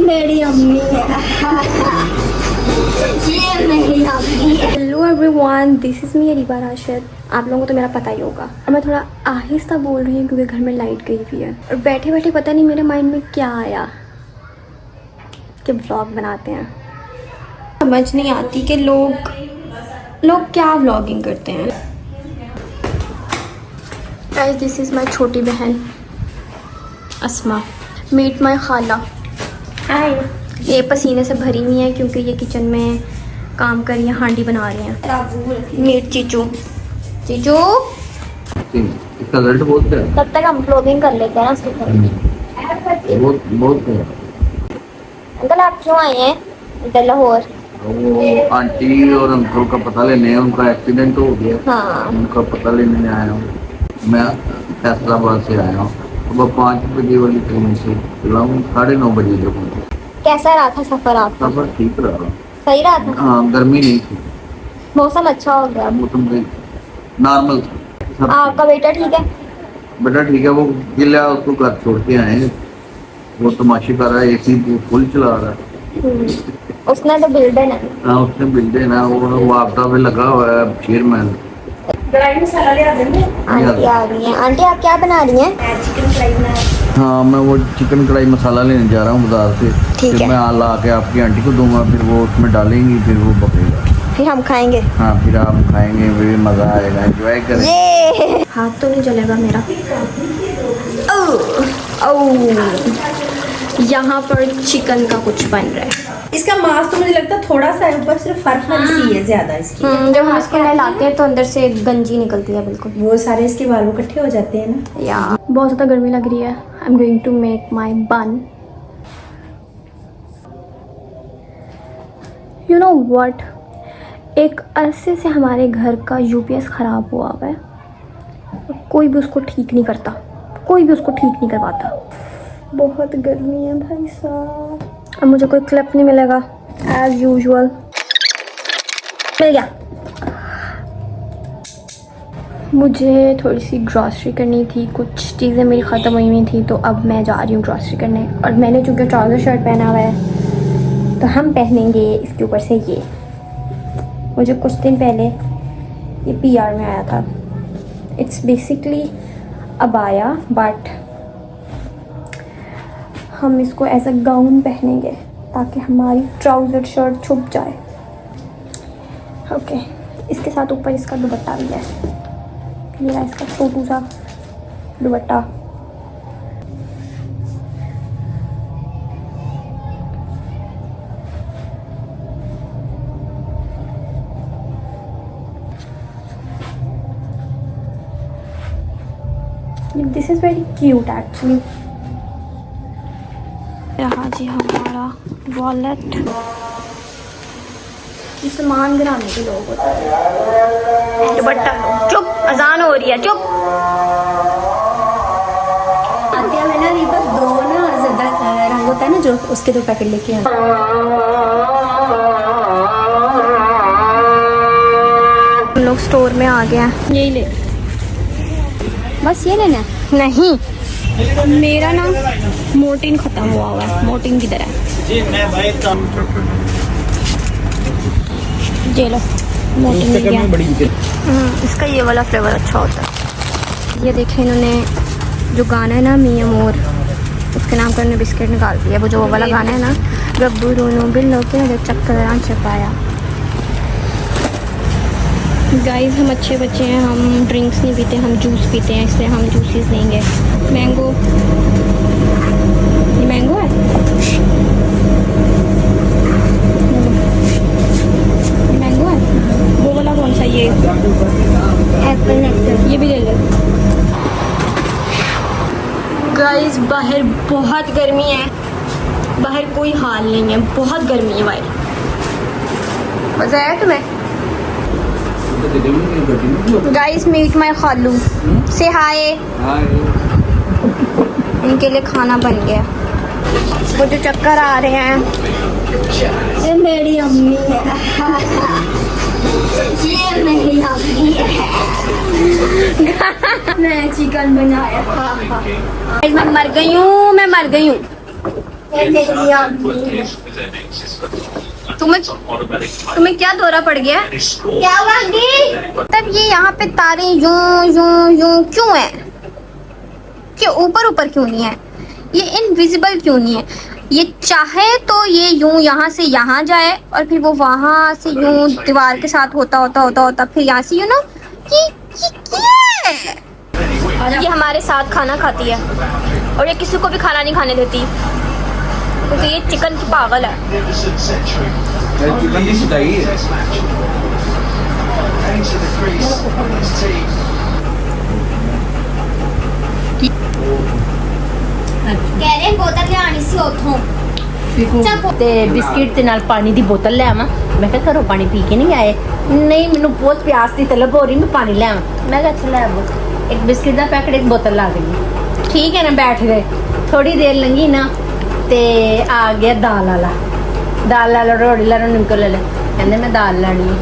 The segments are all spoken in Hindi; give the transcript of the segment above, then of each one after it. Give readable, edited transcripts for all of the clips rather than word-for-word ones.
मेरी अम्मी है। ये मेरी अम्मी है। Hello everyone, this is me Areeba Rashid. आप लोगों को तो मेरा पता ही होगा और मैं थोड़ा आहिस्ता बोल रही हूँ क्योंकि घर में लाइट गई हुई है और बैठे बैठे पता नहीं मेरे माइंड में क्या आया कि व्लॉग बनाते हैं। समझ नहीं आती कि लोग क्या व्लॉगिंग करते हैं। गाइस, दिस इज़ माय छोटी बहन अस्मा। मीट माय खाला। हाय। ये पसीने से भरी हुई है क्योंकि ये किचन में काम कर रही है, हांडी बना रही हैं। मीट चीचू चीचू। इसका रिजल्ट बहुत है। तब तक हम व्लॉगिंग कर लेते हैं ना उसके घर। बहुत है। अंकल आप क्यों आए हैं इधर लाहौर? वो आंटी और अंकल का पता लेने, उनका एक्सीडेंट हो गया। हाँ। उनका पता लेने आया हूँ। मैं फैसलाबाद से आया हूँ। सुबह 5 बजे वाली ट्रेन से चला हूँ, 9:30 बजे जो पहुंचा। कैसा रहा था सफर आपका? सफर ठीक रहा। सही रहा था? हाँ, गर्मी नहीं थी। मौसम अच्छा हो गया? मौसम नॉर्मल था। आपका बेटा ठीक है? बेटा ठीक है, वो गिला उसको घर छोड़ के आए। वो तमाशे कर रहा है, एसी फुल चला रहा है। उसने तो बिल्डर है। हाँ, उसने बिल्डे ना, वो आपदा पे लगा हुआ है चेयरमैन। मसाला ले आंटी आ रही है। आंटी आप क्या बना रही हैं? चिकन फ्राई बना रही हैं। हाँ, मैं वो चिकन कढ़ाई मसाला लेने जा रहा हूँ बाजार से। ठीक फिर है। मैं ला के आपकी आंटी को दूंगा, फिर वो उसमें डालेंगी, फिर वो पकेगा। फिर हम खाएंगे। हाँ, फिर आप खाएंगे, फिर मज़ा आएगा, एंजॉय करेंगे। ये हाथ तो नहीं जलेगा मेरा। यहाँ पर चिकन का कुछ बन रहा है। इसका मांस तो मुझे लगता है थोड़ा सा है, ऊपर सिर्फ फरफरी सी है ज्यादा इसकी। जब हम इसको नहलाते हैं तो अंदर से गंजी निकलती है बिल्कुल। वो सारे इसके बाल इकट्ठे हो जाते हैं ना। या बहुत ज़्यादा गर्मी लग रही है। I am going to make my bun. You know what, एक अरसे से हमारे घर का यूपीएस ख़राब हुआ है। कोई भी उसको ठीक नहीं करता, कोई भी उसको ठीक नहीं करवाता। बहुत गर्मी है भाई साहब। अब मुझे कोई क्लिप नहीं मिलेगा एज यूजुअल। मिल गया। मुझे थोड़ी सी ग्रॉसरी करनी थी, कुछ चीज़ें मेरी ख़त्म हुई थी, तो अब मैं जा रही हूँ ग्रॉसरी करने। और मैंने चूँकि ट्राउज़र शर्ट पहना हुआ है तो हम पहनेंगे इसके ऊपर से ये। मुझे कुछ दिन पहले ये पीआर में आया था। इट्स बेसिकली अबाया, बट हम इसको एज अ गाउन पहनेंगे ताकि हमारी ट्राउज़र शर्ट छुप जाए। ओके, इसके साथ ऊपर इसका दुपट्टा भी है। ये रहा इसका छोटू सा दुपट्टा। This is very cute actually. रहा जी हमारा वॉलेट। ये सामान गिराने के लोग होते हैं। दुपट्टा लो। चुप, अजान हो रही है, चुप। आतिया में ना बस 2 ना ज्यादा रंग होता है ना, जो उसके 2 पैकेट लेके आए। हम लोग स्टोर में आ गए हैं। यही ले, बस ये लेना है। नहीं, मेरा ना मोर्टिन ख़त्म हुआ है। मोर्टिन किधर है? जी मैं भाई काम ये लो, मोर्टिन मिल गया। इसका ये वाला फ्लेवर अच्छा होता है। ये देखें, इन्होंने जो गाना है ना मियां मोर, उसके नाम पर उन्होंने बिस्किट निकाल दिया। वो जो वो वाला गाना है ना, रब्बू दोनों बिल्लों के चक्कर छपाया। गाइस, हम अच्छे बच्चे हैं, हम ड्रिंक्स नहीं पीते, हम जूस पीते हैं, इसलिए हम जूसेस लेंगे। मैंगो, ये मैंगो है। ये मैंगो है। वो वाला कौन सा? ये एप्पल नेक्टर। ये भी ले लो। गाइस, बाहर बहुत गर्मी है, बाहर कोई हाल नहीं है, बहुत गर्मी है बाहर। मज़ा आया तुम्हें? गाइस, मीट माय खालू से हाय। इनके लिए खाना बन गया। वो जो चक्कर आ रहे हैं, ये मेरी अम्मी है। ये मेरी अम्मी है। मैं चिकन बनाया था। मैं मर गई हूँ, मैं मर गई हूँ। तुम्हें क्या दौरा पड़ गया? क्या हुआ तब ये यहाँ पे तारे यूं यूं यूं क्यों है? क्यों ऊपर ऊपर क्यों नहीं है? ये इनविजिबल क्यों नहीं है? ये चाहे तो ये यूं यहाँ से यहाँ जाए और फिर वो वहां से यूं दीवार के साथ होता फिर यहाँ से यूं ना ये क्या है? ये हमारे साथ खाना खाती है और ये किसी को भी खाना नहीं खाने देती क्योंकि ये चिकन की पागल है। कह रहे बोतल लियानी सी उथों ਤੇ ਬਿਸਕਿਟ ਦੇ ਨਾਲ ਪਾਣੀ ਦੀ ਬੋਤਲ ਲੈ ਆਵਾਂ। ਮੈਂ ਕਿਹਾ ਘਰੋਂ ਪਾਣੀ ਪੀ ਕੇ ਨਹੀਂ ਆਏ। ਨਹੀਂ ਮੈਨੂੰ ਬਹੁਤ ਪਿਆਸ ਦੀ ਤਲਬ ਹੋ ਰਹੀ, ਮੈਂ ਪਾਣੀ ਲੈ ਆਵਾਂ। ਮੈਂ ਕਿਹਾ ਅੱਛਾ ਲੈ ਆਵੋ। ਇੱਕ ਬਿਸਕਿਟ ਦਾ ਪੈਕਟ ਇੱਕ ਬੋਤਲ ਲਾ ਗਈ। ਠੀਕ ਹੈ ਨਾ, बैठ गए। थोड़ी देर लंघी ना ਤੇ ਆ ਗਿਆ ਦਾਲ ਵਾਲਾ ਰੋੜੀ ਲਾ ਨਿਕਲ ਲੈ ਕਹਿੰਦੇ ਮੈਂ ਦਾਲ ਲੈਣੀ ਹੈ।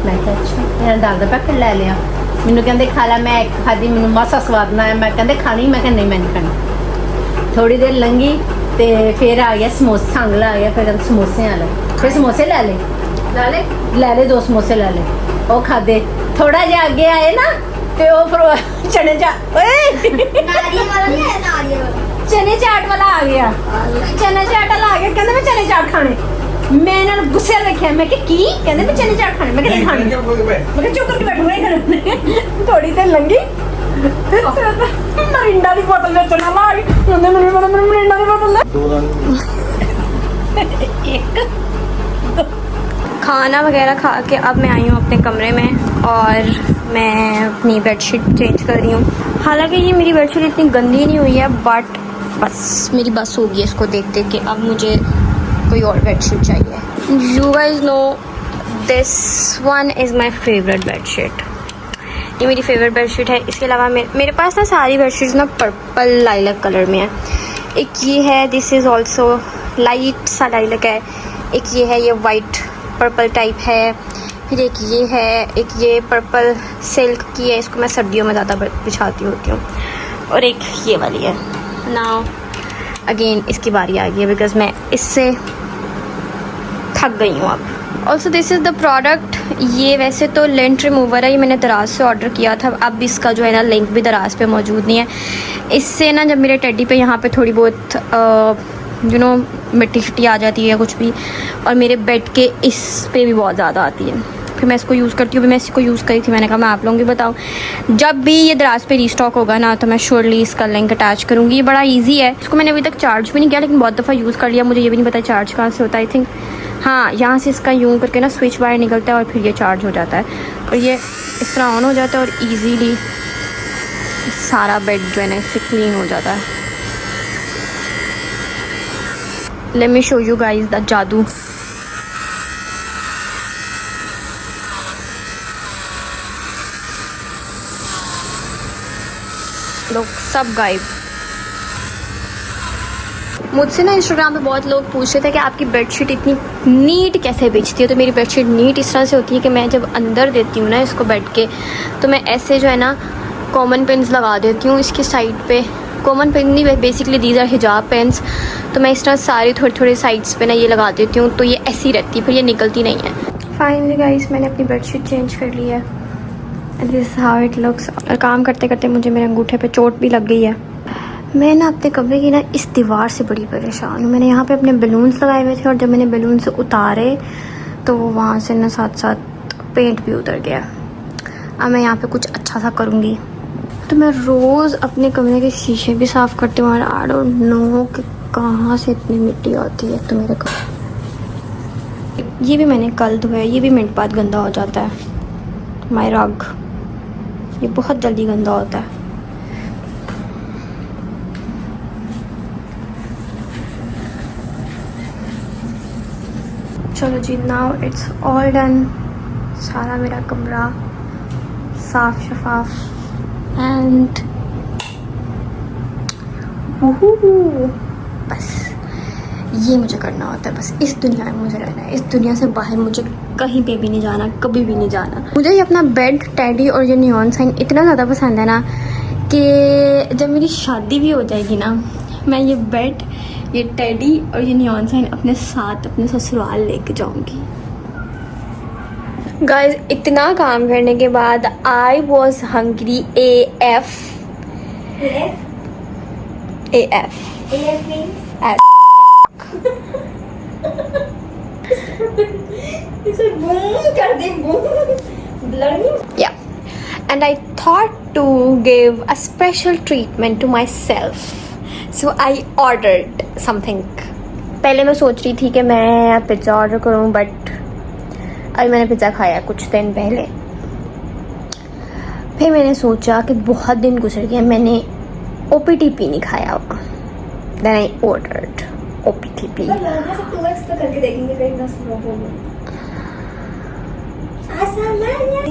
ਮੈਂ ਕਿਹਾ ਅੱਛਾ, ਇਹਨਾਂ ਦਾਲ ਦਾ ਪੈਕਟ ਲੈ ਲਿਆ। ਮੈਨੂੰ ਕਹਿੰਦੇ ਖਾ ਲੈ, ਮੈਂ ਇੱਕ ਖਾਦੀ, ਮੈਨੂੰ ਮਾਸਾ ਸਵਾਦ ਨਾ ਆਇਆ। ਮੈਂ ਕਹਿੰਦੇ ਖਾਣੀ, ਮੈਂ ਕਿਹਾ ਨਹੀਂ ਮੈਂ ਨਹੀਂ ਖਾਣੀ। ਥੋੜੀ ਦੇਰ ਲੰਘੀ ਤੇ ਫਿਰ ਆ ਗਿਆ ਸਮੋਸਾ ਅੰਗਲਾ ਆ ਗਿਆ। ਫਿਰ ਸਮੋਸੇ ਆ ਲਏ, ਫਿਰ ਸਮੋਸੇ ਲੈ ਲੈ 2 ਸਮੋਸੇ ਲੈ ਲਏ। ਉਹ ਖਾਦੇ। ਥੋੜਾ ਜਿਹਾ ਅੱਗੇ ਆਏ ਨਾ ਤੇ ਉਹ ਫਿਰ ਚਨੇ ਚਾਟ ਚਨੇ ਚਾਟ ਵਾਲਾ ਆ ਗਿਆ। ਚਨੇ ਚਾਟ ਵਾਲਾ ਆ ਗਿਆ, ਕਹਿੰਦਾ ਮੈਂ ਚਨੇ ਚਾਟ ਖਾਣੇ। ਮੈਂ ਇਹਨਾਂ ਨੂੰ ਗੁੱਸੇ ਨਾਲ ਵੇਖਿਆ। ਮੈਂ ਕਿਹਾ ਕੀ? ਕਹਿੰਦੇ ਮੈਂ ਚਨੇ ਚਾਟ ਖਾਣੇ। ਮੈਂ ਕਿਹਾ ਨਹੀਂ ਖਾਣੇ। ਮੈਂ ਕਿਹਾ ਚੁੱਪ ਕਰਕੇ ਬੈਠੂਗਾ ਹੀ। ਥੋੜੀ ਦੇਰ ਲੰਘੀ ਮਰਿੰਡਾ ਦੀ ਬੋਤਲ ਵਿੱਚ ਨਾ ਲਾ ਗਈ। ਉਹਨੇ ਮੈਨੂੰ ਮਰਿੰਡਾ ਦੀ ਬੋਤਲ खाना वगैरह खा के अब मैं आई हूँ अपने कमरे में और मैं अपनी बेडशीट चेंज कर रही हूँ। हालांकि ये मेरी बेडशीट इतनी गंदी नहीं हुई है बट बस मेरी बस हो गई है इसको देख देख के। अब मुझे कोई और बेडशीट चाहिए। You guys know this one is my favourite bedsheet. ये मेरी फेवरेट बेडशीट है। इसके अलावा मेरे पास ना सारी बेडशीट्स ना पर्पल लाइलक कलर में है। एक ये है, दिस इज़ ऑल्सो लाइट सा लाइलक है। एक ये है, ये वाइट पर्पल टाइप है। फिर एक ये है, एक ये पर्पल सिल्क की है, इसको मैं सर्दियों में ज़्यादा बिछाती होती हूँ। और एक ये वाली है। नाउ अगेन इसकी बारी आ गई है बिकॉज मैं इससे थक गई हूँ अब। Also this is the product. ये वैसे तो लेंट रिमूवर है, ये मैंने दराज से ऑर्डर किया था। अब इसका जो है ना लिंक भी दराज पे मौजूद नहीं है। इससे ना जब मेरे टेडी पे यहाँ पे थोड़ी बहुत यू नो मिट्टी शिट्टी आ जाती है कुछ भी, और मेरे बेड के इस पे भी बहुत ज़्यादा आती है, फिर मैं इसको यूज़ करती हूँ। मैं इसको यूज़ करी थी, मैंने कहा मैं आप लोगों को बताऊँ। जब भी ये दराज पे रीस्टॉक होगा ना तो मैं श्योरली इसका लिंक अटैच करूँगी। ये बड़ा ईजी है। इसको मैंने अभी तक चार्ज भी नहीं किया लेकिन बहुत दफ़ा यूज़ कर लिया। मुझे ये भी नहीं पता चार्ज कहाँ से होता है। आई थिंक हाँ, यहाँ से इसका यूँ करके ना स्विच बाहर निकलता है और फिर ये चार्ज हो जाता है और ये इस तरह ऑन हो जाता है और ईज़ीली सारा बेड जो है ना इससे क्लीन हो जाता है। Let me show you guys the जादू। लोग सब गायब। मुझसे ना इंस्टाग्राम पे बहुत लोग पूछ रहे थे कि आपकी बेडशीट इतनी नीट कैसे बेचती है। तो मेरी बेडशीट नीट इस तरह से होती है कि मैं जब अंदर देती हूँ ना इसको बेड के, तो मैं ऐसे जो है ना कॉमन पेन्स लगा देती हूँ इसकी साइड पे। कॉमन पेन नहीं, बेसिकली दीज आर हिजाब पेन्स। तो मैं इस तरह सारी थोड़ी थोड़ी साइड्स पे ना ये लगा देती हूँ तो ये ऐसी रहती है, फिर ये निकलती नहीं है। फाइनली गाइस मैंने अपनी बेडशीट चेंज कर ली है। This how it looks. और काम करते करते मुझे मेरे अंगूठे पे चोट भी लग गई है। मैं ना अपने कमरे की ना इस दीवार से बड़ी परेशान हूँ। मैंने यहाँ पे अपने बलून्स लगाए हुए थे और जब मैंने बलून्स उतारे तो वहाँ से ना साथ साथ पेंट भी उतर गया। अब मैं यहाँ पे कुछ अच्छा सा करूँगी। तो मैं रोज़ अपने कमरे के शीशे भी साफ़ करती हूँ और आई डोंट नो कि कहाँ से इतनी मिट्टी आती है। तो मेरे कमरे ये भी मैंने कल धोया, ये भी मिनट बाद गंदा हो जाता है। माय रग ये बहुत जल्दी गंदा होता है। चलो जी, नाउ इट्स ऑल डन। सारा मेरा कमरा साफ शफाफ एंड बस ये मुझे करना होता है। बस इस दुनिया में मुझे रहना है। इस दुनिया से बाहर मुझे कहीं पे भी नहीं जाना, कभी भी नहीं जाना। मुझे ये अपना बेड, टेडी और ये नियॉन साइन इतना ज़्यादा पसंद है ना कि जब मेरी शादी भी हो जाएगी ना, मैं ये बेड ये टेडी और ये नियॉन साइन अपने साथ अपने ससुराल लेके जाऊंगी। गाइस इतना काम करने के बाद I was hungry AF Yeah, and I thought to give a special treatment to myself, so I ordered something. पहले मैं सोच रही थी कि मैं पिज़्ज़ा ऑर्डर करूं, बट अभी मैंने पिज़्ज़ा खाया कुछ दिन पहले। फिर मैंने सोचा कि बहुत दिन गुजर गए, मैंने OPTP नहीं खाया हुआ। Then I ordered OPTP.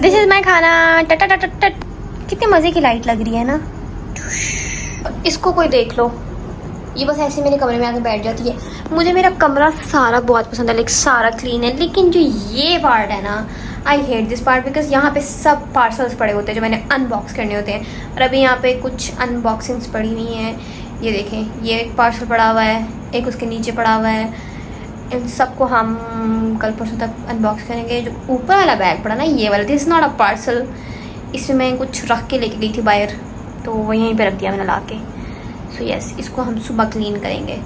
This is my खाना। टट टट टट टट। कितने मज़े की लाइट लग रही है ना। इसको कोई देख लो, ये बस ऐसे मेरे कमरे में आके बैठ जाती है। मुझे मेरा कमरा सारा बहुत पसंद है, लाइक सारा क्लीन है, लेकिन जो ये पार्ट है ना, I hate this part because यहाँ पे सब पार्सल्स पड़े होते हैं जो मैंने अनबॉक्स करने होते हैं। और अभी यहाँ पे कुछ अनबॉक्सिंग्स पड़ी हुई हैं। ये देखें, ये एक पार्सल पड़ा हुआ है, एक उसके नीचे पड़ा हुआ है। इन सबको हम कल परसों तक अनबॉक्स करेंगे। जो ऊपर वाला बैग पड़ा ना, ये वाला, दिस नॉट अ पार्सल। इसमें मैं कुछ रख के लेके गई थी बाहर, तो वो यहीं पे रख दिया मैंने ला के। सो यस, इसको हम सुबह क्लीन करेंगे।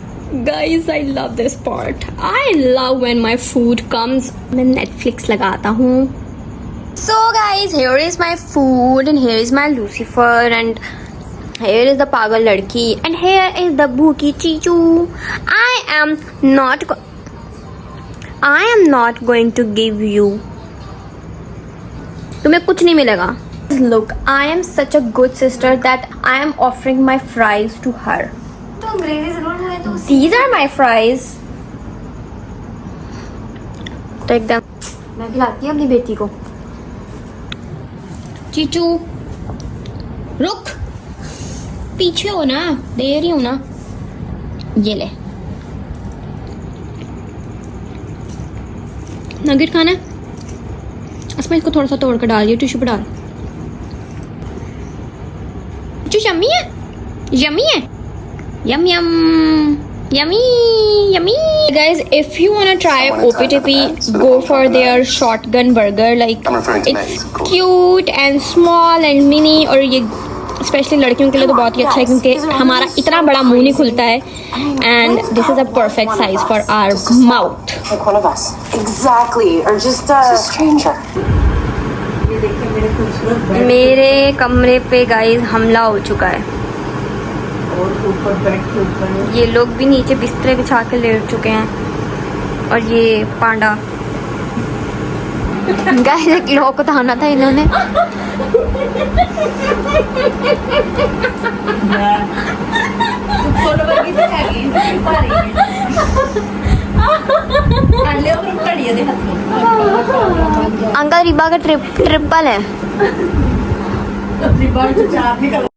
Guys I love this part. I love when my food comes. मैं नेटफ्लिक्स लगाता हूँ। So guys, here is my food and here is my Lucifer and here is the पागल लड़की and here is the भूखी चीचू। I am not going to give you, तुम्हें कुछ नहीं मिलेगा। Look, I am such a good sister that I am offering my fries to her. तो अंग्रेजी जरूर हुए तो These are my fries. तो एकदम मैं खिलाती हूँ अपनी बेटी को। चीचू रुक, पीछे हो ना, दे रही हूँ ना। ये ले, नगेट खाना है। इसमें इसको थोड़ा सा तोड़ कर डाल दियो, टिश्यू पे डाल। यम्मी है, यम्मी है, yum yum yummy yummy. Guys, if you wanna try OPTP, go for their shotgun burger. Like it's cute and small and mini, और ये स्पेशली लड़कियों के लिए तो बहुत ही अच्छा है क्योंकि हमारा इतना बड़ा मुंह नहीं खुलता है। And this is a perfect size for our mouth. Like one of us. Exactly. Or just a stranger. मेरे कमरे पे गाइस हमला हो चुका है। और ऊपर बेड के ऊपर ये लोग भी नीचे बिस्तरे बिछा के लेट चुके हैं। और ये पांडा गाइस, एक लोग को उठाना था इन्होंने। अंकल रिबा का ट्रिपल है।